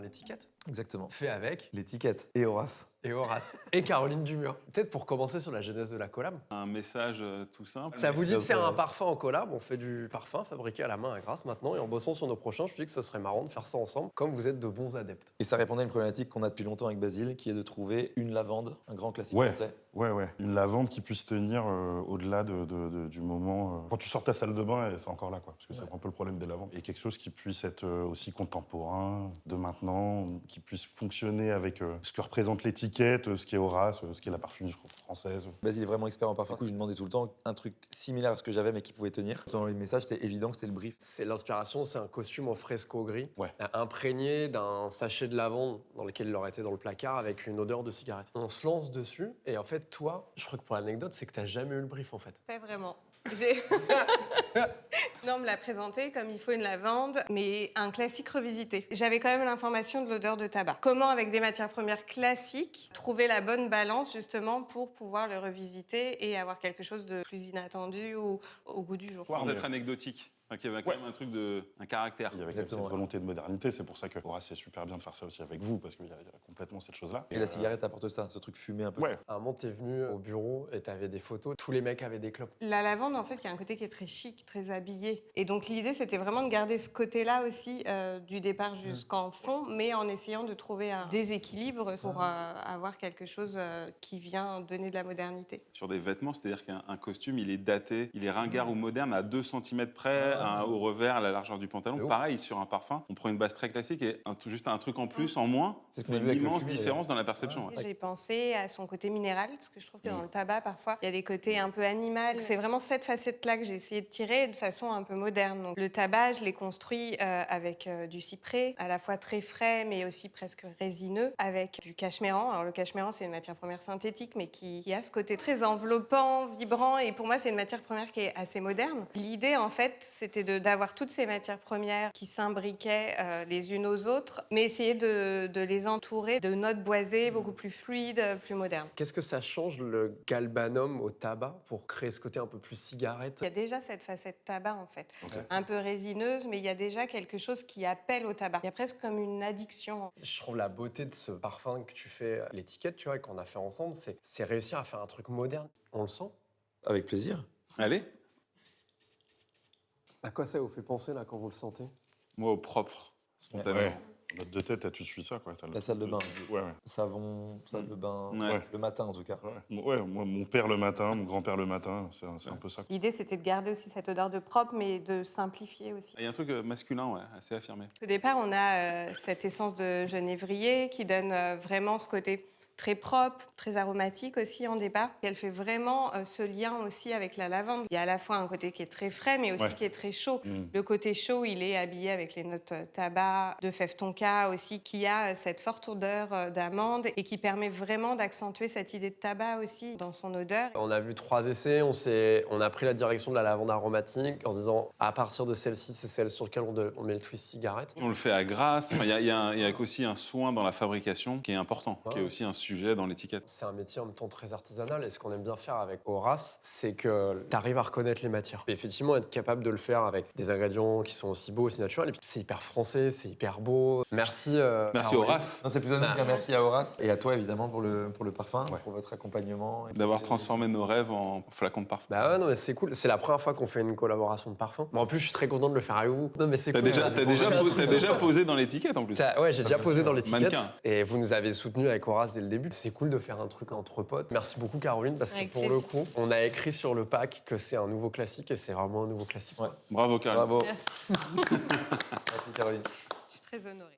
enfin l'étiquette, Exactement. fait avec L'étiquette. Et Horace. et Horace et Caroline Dumur. Peut-être pour commencer sur la genèse de la collab. Un message tout simple. Ça vous dit de Top, faire un parfum en collab? On fait du parfum fabriqué à la main à Grasse maintenant et en bossant sur nos prochains, je me dis que ce serait marrant de faire ça ensemble, comme vous êtes de bons adeptes. Et ça répondait à une problématique qu'on a depuis longtemps avec Basile, qui est de trouver une lavande, un grand classique Ouais. français. Ouais. Une lavande qui puisse tenir au-delà du moment. Quand tu sors ta salle de bain, c'est encore là, quoi. Parce que c'est un peu le problème des lavandes. Et quelque chose qui puisse être aussi contemporain, de maintenant, qui puisse fonctionner avec ce que représente l'étiquette, ce qui est Horace, ce qui est la parfumerie française. Basile est vraiment expert en parfum. Du coup, je lui demandais tout le temps un truc similaire à ce que j'avais, mais qui pouvait tenir. Dans les messages, c'était évident que c'était le brief. C'est l'inspiration, c'est un costume en fresco gris, Ouais. imprégné d'un sachet de lavande dans lequel il aurait été dans le placard avec une odeur de cigarette. On se lance dessus et en fait, toi, je crois que pour l'anecdote, c'est que t'as jamais eu le brief en fait. Pas vraiment. Non, on me l'a présenté comme il faut une lavande, mais un classique revisité. J'avais quand même l'information de l'odeur de tabac. Comment, avec des matières premières classiques, trouver la bonne balance justement pour pouvoir le revisiter et avoir quelque chose de plus inattendu ou au goût du jour. Sans être anecdotique. Enfin, qu'il y avait quand même un truc un caractère. Il y avait Exactement, cette volonté de modernité, c'est pour ça que Horace c'est super bien de faire ça aussi avec vous, parce qu'il y a complètement cette chose-là. Et la cigarette apporte ça, ce truc fumé un peu. Ouais, À un moment, t'es venu au bureau et t'avais des photos. Tous les mecs avaient des clopes. La lavande, en fait, il y a un côté qui est très chic, très habillé. Et donc l'idée, c'était vraiment de garder ce côté-là aussi, du départ jusqu'en fond, mais en essayant de trouver un déséquilibre pour avoir quelque chose qui vient donner de la modernité. Sur des vêtements, c'est-à-dire qu'un costume, il est daté, il est ringard ou moderne à 2 cm près, au revers, à la largeur du pantalon. Pareil, sur un parfum, on prend une base très classique et juste un truc en plus, en moins, C'est ce qu'on a une vu avec le immense fumier, différence dans la perception. ouais. Et j'ai pensé à son côté minéral, parce que je trouve que dans le tabac, parfois, il y a des côtés un peu animal. C'est vraiment cette facette-là que j'ai essayé de tirer de façon un peu moderne. Donc, le tabac, je l'ai construit avec du cyprès, à la fois très frais, mais aussi presque résineux, avec du cachemiran. Alors, le cachemiran, c'est une matière première synthétique, mais qui a ce côté très enveloppant, vibrant, et pour moi, c'est une matière première qui est assez moderne. L'idée, en fait, c'était d'avoir toutes ces matières premières qui s'imbriquaient les unes aux autres, mais essayer de les entourer de notes boisées, beaucoup plus fluides, plus modernes. Qu'est-ce que ça change le galbanum au tabac pour créer ce côté un peu plus cigarette? Il y a déjà cette facette tabac, en fait. Un peu résineuse, mais il y a déjà quelque chose qui appelle au tabac. Il y a presque comme une addiction. Je trouve la beauté de ce parfum que tu fais, l'étiquette, tu vois, et qu'on a fait ensemble, c'est réussir à faire un truc moderne. On le sent? Avec plaisir. Allez, À quoi ça vous fait penser, là, quand vous le sentez? moi au propre, spontanément. ouais. Note de tête, tu suis ça, quoi. T'as La salle de bain. Ouais. Savon, salle de bain, Ouais. le matin en tout cas. Ouais, moi, mon père le matin, mon grand-père le matin, c'est un peu ça. L'idée, c'était de garder aussi cette odeur de propre, mais de simplifier aussi. Il y a un truc masculin, ouais, assez affirmé. Au départ, on a cette essence de genévrier qui donne vraiment ce côté très propre, très aromatique aussi en départ. Elle fait vraiment ce lien aussi avec la lavande. Il y a à la fois un côté qui est très frais, mais aussi qui est très chaud. Le côté chaud, il est habillé avec les notes tabac, de fève tonka aussi, qui a cette forte odeur d'amande et qui permet vraiment d'accentuer cette idée de tabac aussi dans son odeur. On a vu 3 essais, on a pris la direction de la lavande aromatique en disant à partir de celle-ci, c'est celle sur laquelle on met le twist cigarette. On le fait à Grasse. Il y a aussi un soin dans la fabrication qui est important, qui est aussi un sujet dans l'étiquette. C'est un métier en même temps très artisanal et ce qu'on aime bien faire avec Horace, c'est que tu arrives à reconnaître les matières. Et effectivement, être capable de le faire avec des ingrédients qui sont aussi beaux, aussi naturels. Et puis c'est hyper français, c'est hyper beau. Merci. Merci Caroline. Horace Non, c'est plutôt nous dire merci à Horace et à toi évidemment pour le parfum, Ouais. pour votre accompagnement. Et d'avoir pour- transformé nos rêves en flacons de parfum. Bah ouais, non, mais c'est cool. C'est la première fois qu'on fait une collaboration de parfum. Bon, en plus, je suis très content de le faire avec vous. Non, mais c'est T'as cool. déjà posé dans l'étiquette en plus. Ouais, j'ai déjà posé dans l'étiquette. Mannequin. Et vous nous avez soutenus avec Horace dès le début. C'est cool de faire un truc entre potes. Merci beaucoup, Caroline, parce que Avec pour plaisir. le coup, on a écrit sur le pack que c'est un nouveau classique et c'est vraiment un nouveau classique. Ouais. Bravo Caroline. Bravo. Merci. Merci Caroline. Je suis très honorée.